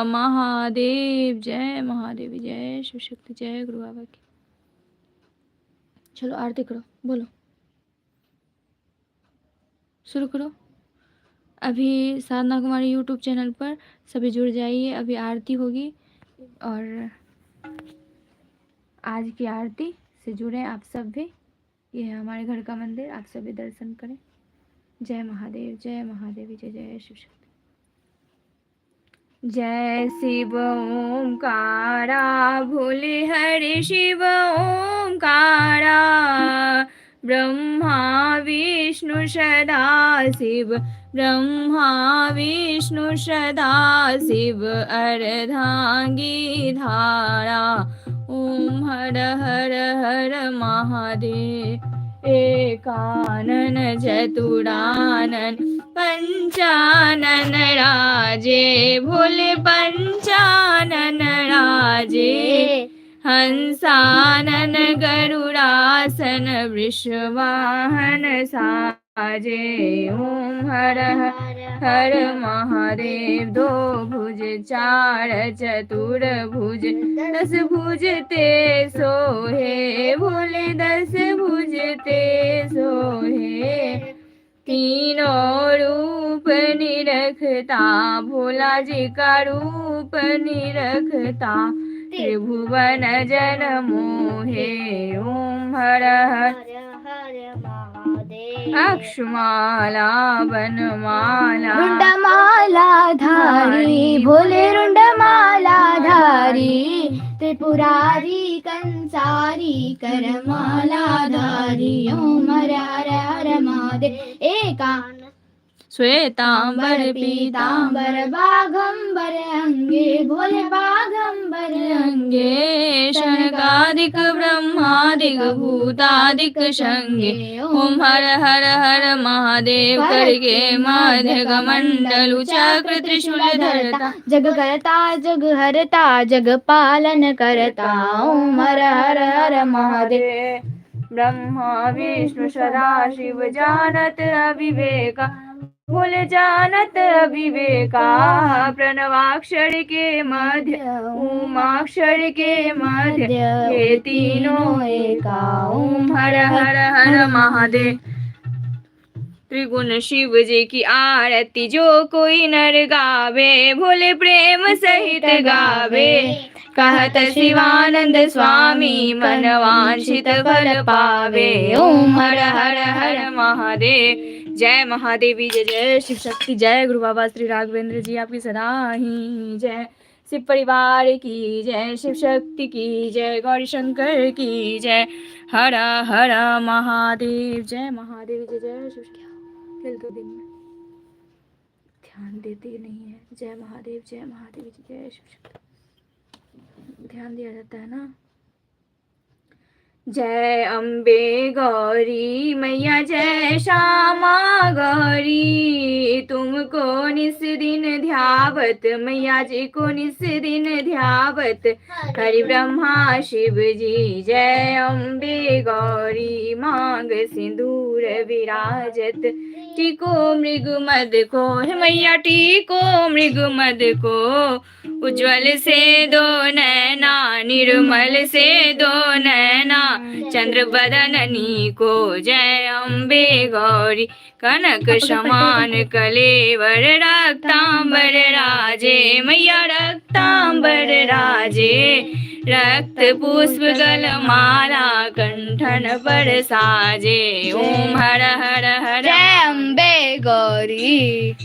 महादेव, जय महादेव, जय शिव शक्ति, जय गुरु बाबा की। चलो आरती करो, बोलो, शुरू करो। अभी साधना कुमारी यूट्यूब चैनल पर सभी जुड़ जाइए, अभी आरती होगी और आज की आरती से जुड़े आप सब भी। ये है हमारे घर का मंदिर, आप सभी दर्शन करें। जय महादेव, जय महादेव, जय जय शिव शक्ति। जय शिव ओंकारा, भोले हरि शिव ओंकारा, ब्रह्मा विष्णु सदा शिव, ब्रह्मा विष्णु सदा शिव, अर्धांगी धारा। ओम हर हर हर महादेव, एकानन चतुरानन पंचानन राजे, भोले पंचानन राजे, हंसानन गरुड़ासन वृषवाहन साजे। ओम हर हर महादेव, दो भुज चार चतुर भुज, दस भुज ते सोहे, भोले दस भुज ते सोहे। तीनों रूप निरखता, भोला जी का रूप निरखता, त्रिभुवन जन मोहे। ओम हर हर अक्षमाला वनमाला, रुंडमाला धारी, भोले रुंडमाला धारी, त्रिपुरारी कंसारी करमाला धारी। ओम हर हर हर महादेव, एकान श्वेतांबर पीतांबर बाघंबर अंगे, भोले बाघंबर अंगे, शनकादिक ब्रह्मादिक भूतादिक संगे। ओम हर हर हर महादेव, करके मध्य कमंडलु चक्र त्रिशूल धरता, जग करता जग हरता, जग पालन करता। ओम हर हर हर महादेव, ब्रह्मा विष्णु सदा शिव, जानत अविवेका, भोले जानत अविवेका। प्रणवाक्षर के मध्य, उमाक्षर के मध्य, ये तीनों एका। ओम हर हर हर महादेव। त्रिगुण शिव जी की आरती जो कोई नर गावे, भोले प्रेम सहित गावे। कहत शिवानंद स्वामी, मन वांछित फल पावे। ओम हर हर हर महादेव, जय महादेवी, जय जय शिव शक्ति, जय गुरु बाबा श्री राघवेंद्र जी आपकी सदा ही जय। शिव परिवार की जय, शिव शक्ति की जय, गौरी शंकर की जय। हर हर महादेव, जय महादेव, जय जय शिव शक्ति। फिर 2 दिन में ध्यान देते नहीं है। जय महादेव, जय महादेव, जय शिव शक्ति। ध्यान दिया जाता है ना। जय अम्बे गौरी मैया, जय श्यामा गौरी, तुमको निस दिन ध्यावत, मैया जी को निस दिन ध्यावत, हरि ब्रह्मा शिव जी। जय अम्बे गौरी, मांग सिंदूर विराजत, टीको मृग मद को, मैया टीको मृग मद को, उज्ज्वल से दो नैना, निर्मल से दो नैना, चंद्र बदननी को। जय अम्बे गौरी, कनक समान कलेवर, रक्तांबर राजे, मैया रक्तांबर राजे, रक्त पुष्प गल माला, कंठन पर साजे। ओम हर हर हर, जय अम्बे गौरी,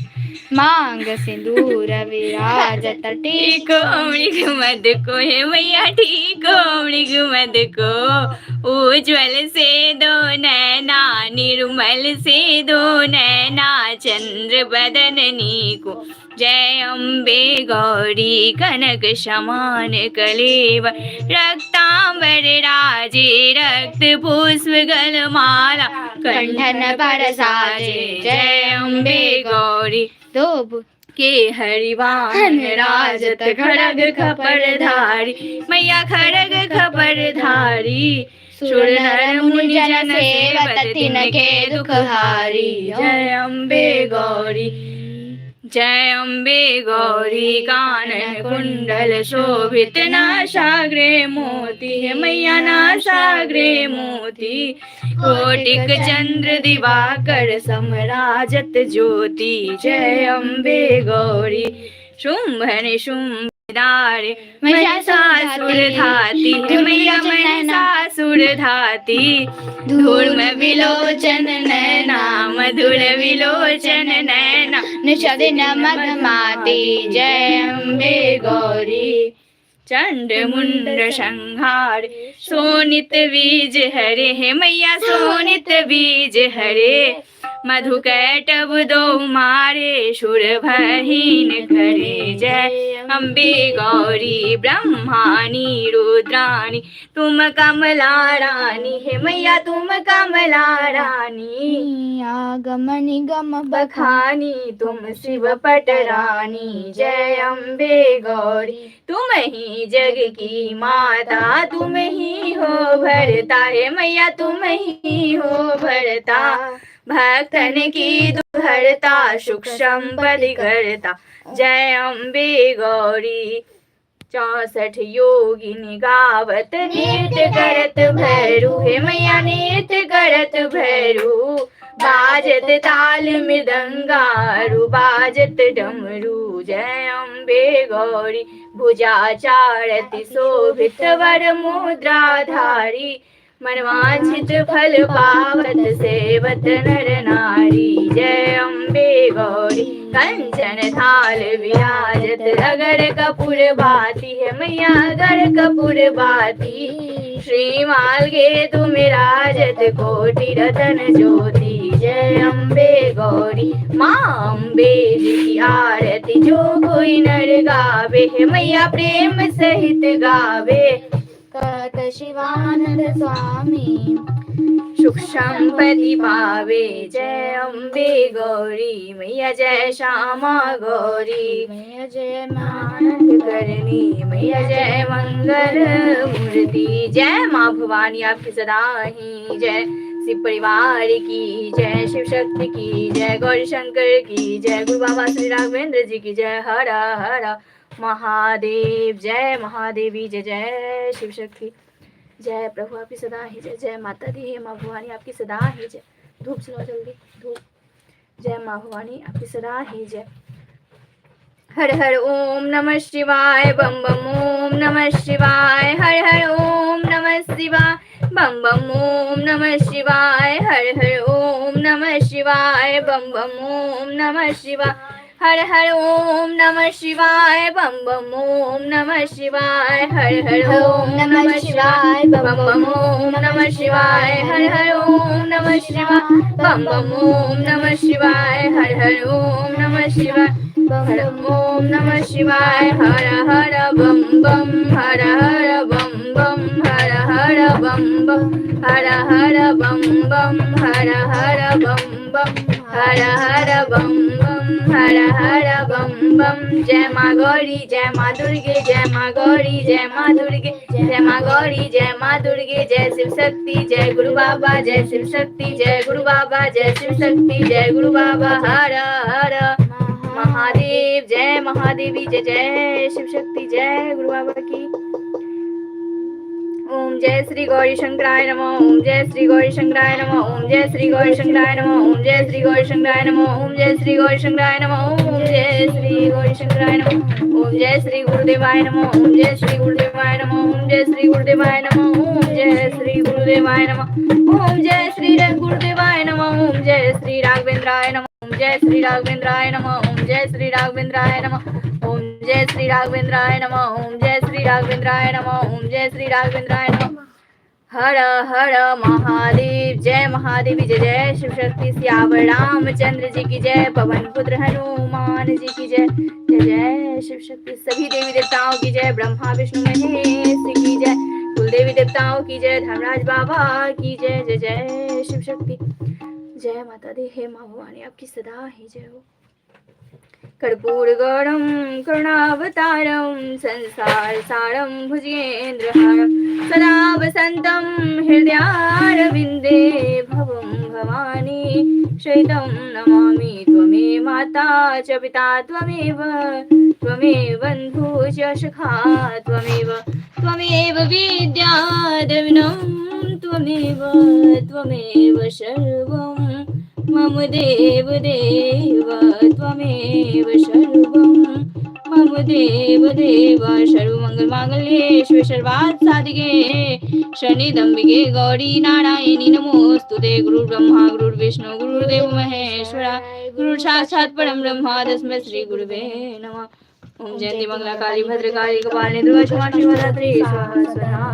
मांग सिंदूर विराजत, टीको मृग मद को, हे मैया टीको मृग मद को, उज्ज्वल से दो नैना, निर्मल से दो नैना, चंद्र बदननी को। जय अम्बे गौरी, कनक समान कलेवर, रक्तांबर राजे, रक्त पुष्प गल माला, कंठन पर साजे। जय अम्बे गौरी, दो के हरिवाहन राजत, खड़ग खपर धारी, मैया खड़ग खपर धारी, सुर नर मुनि जन सेवत, तिनके दुख हारी। जय अम्बे गौरी, जय अम्बे गौरी कानन कुंडल शोभित नासाग्रे मोती है मैया नासाग्रे मोती कोटिक चंद्र दिवाकर समराजत ज्योति जय अम्बे गौरी शुंभ निशुंभ दारे महिषासुर धाती मैया महिषासुर धाती धूर्म विलोचन नैना मधुर विलोचन नैना निषद नमक माती जय अम्बे गौरी चंड मुंड संहार सोनित बीज हरे हे मैया सोनित बीज हरे मधु कैटब दो मारे सुर भहीन करे जय अम्बे गौरी ब्रह्माणी रुद्राणी तुम कमला रानी हे मैया तुम कमला रानी आगम निगम बखानी तुम शिव पटरानी जय अम्बे गौरी तुम ही जग की माता तुम ही हो भरता है मैया तुम ही हो भरता भक्तन की दुहरता सुख संपत्ति करता जय अम्बे गौरी 64 योगिनी गावत नृत्य करत भैरू हे मैया नृत्य करत भैरू बाजत ताल मृदंगारू बाजत डमरू जय अम्बे गौरी भुजा चारति शोभित वर मुद्राधारी मनवांछित फल पावत सेवत नर नारी जय अम्बे गौरी कंचन थाल विराजत अगर कपूर भाती है मैया अगर कपूर भाती श्रीमाल गे तुम राजत कोटि रतन ज्योति जय अम्बे गौरी माँ अम्बे जी की आरती जो कोई नर गावे है मैया प्रेम सहित गावे कहत शिवानंद स्वामी सुख संपत्ति पावे जय अम्बे गौरी मैया जय श्यामा गौरी मैया जय आनंद करनी मैया जय मंगल मूर्ति जय माँ भवानी आपकी सदा ही जय शिव परिवार की जय शिव शक्ति की जय गौरी शंकर की जय गुरु बाबा श्री राघवेंद्र जी की जय हर हर महादेव जय महादेवी जय जय शिव शक्ति जय प्रभु आपकी सदा ही जय जय माता दी हे माँ भवानी आपकी सदा ही जय धूप चलो जल्दी धूप जय माँ भवानी आपकी सदा ही जय हर हर ओम नमः शिवाय बम बम ओम नमः शिवाय हर हर ओम नमः शिवाय बम बम ओम नमः शिवाय हर हर ओम नमः शिवाय बम बम ओम नमः शिवाय हर हर ओम नमः शिवाय बम बम ओम नमः शिवाय हर हर ओम नमः शिवाय बम बम ओम नमः शिवाय हर हर ओम नमः शिवाय बम बम ओम नमः शिवाय हर हर ओम नमः शिवाय हर ओम नमः शिवाय हर हर बम बम हर हर बम बम हर हर बम बम हर हर बम बम हर हर बम बम हर हर बम बम हर हर बम बम जय माँ गौरी जय माँ दुर्गे जय माँ गौरी जय माँ दुर्गे जय माँ गौरी जय माँ दुर्गे जय शिव शक्ति जय गुरु बाबा जय शिव शक्ति जय गुरु बाबा जय शिव शक्ति जय गुरु बाबा हर हर महादेव जय महादेवी जय जय शिव शक्ति जय गुरु बाबा की ओम जय श्री गौरी शंकराय नमः ओम जय श्री गौरी शंकराय नमः ओम जय श्री गौरी शंकराय नमः ओम जय श्री गौरी शंकराय नमः ओम जय श्री गौरी शंकराय नमः ओम जय श्री गौरी शंकराय नमः ओम जय श्री गुरुदेवाय नमः ओम जय श्री गुरुदेवाय नमः ओम जय श्री गुरुदेवाय नमः ओम जय श्री गुरुदेवाय नमः ओम जय श्री गुरुदेवाय नमः ओम जय श्री राघवेंद्राय नमः ओम जय श्री राघवेंद्राय नमः ओम जय श्री राघवेंद्राय नमः ओम जय श्री राघवेंद्राय नमः ओम जय श्री राघवेंद्राय नमः ओम जय श्री राघवेंद्राय नमः हर हर महादेव जय महादेवी जय जय शिव शक्ति सियावर रामचंद्र जी की जय पवन पुत्र हनुमान जी की जय जय जय शिव शक्ति सभी देवी देवताओं की जय ब्रह्मा विष्णु महेश की जय कुल देवी देवताओं की जय धर्मराज बाबा की जय जय जय शिव शक्ति जय माता दी हे माँ भवानी आपकी सदा ही जय हो कर्पूर गौरम करुणावतारम संसार सारम भुजेन्द्रहारम सदा वसंतम हृदयारविंदे भवम भवानी शैलं नमामि त्वमेव माता च पिता त्वमेव बन्धुश्च सखा त्वमेव विद्या द्रविणं त्वमेव सर्वं मम देव त्वमेव सर्वं मम देव सर्वमङ्गलमाङ्गल्ये शिवे सर्वार्थ साधिके शनिदम्बिके गौरी नारायणी नमोस्तुते गुरुर्ब्रह्मा गुरुर्विष्णु गुरुर्देव महेश्वरा गुरुर्साक्षात् परं ब्रह्म तस्मै श्री गुरुवे नमः। ओम जयंती मंगला काली भद्रकाली कपालिनी दुर्गा क्षमा शिवरात्रि स्वाहा स्वधा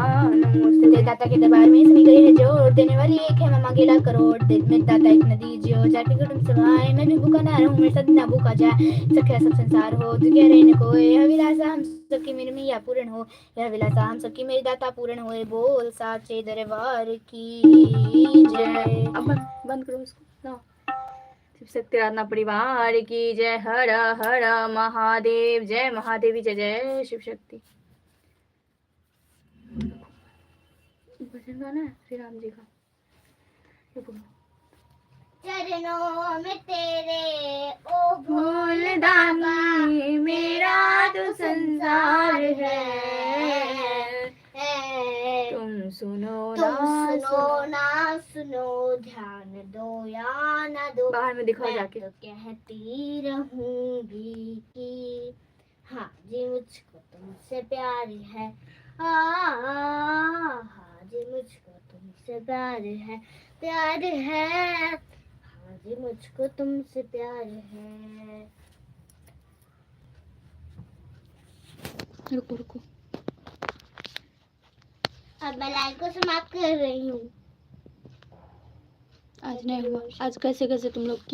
तेरे दाता के दरबार में सभी गई है जोर देने वाली एक है मामा गिला करोड़ दे मेरे दाता एक नदी जियो जाके कुटुंब समाए मैं भी भूखा ना रहूं मेरे साथ ना भूखा जाए सखिया सब संसार हो तुझे रहने को यह विलासा हम सबकी मेरी मैया पूर्ण हो यह विलासा हम सबकी मेरी दाता पूर्ण होए बोल साचे दरबार की जय। अब बंद करो इसको ना। शिव शक्ति आराधना परिवार की जय। हर हर महादेव। जय महादेवी जय जय शिव शक्ति। भजन गाना है श्री राम जी का। चरणों में तेरे ओ भोल दानी मेरा तो संसार है तुम सुनो ना सुनो ध्यान दो या ना दो बाहर में दिखाओ मैं जाके। तो कहती रहूंगी कि हाँ जी मुझको तुमसे प्यार है हाँ जी मुझको तुमसे प्यार है हाँ जी मुझको तुमसे प्यार है। रुको अब मैं लाइन को समाप्त कर रही हूँ। आज नहीं हुआ। आज कैसे तुम लोग की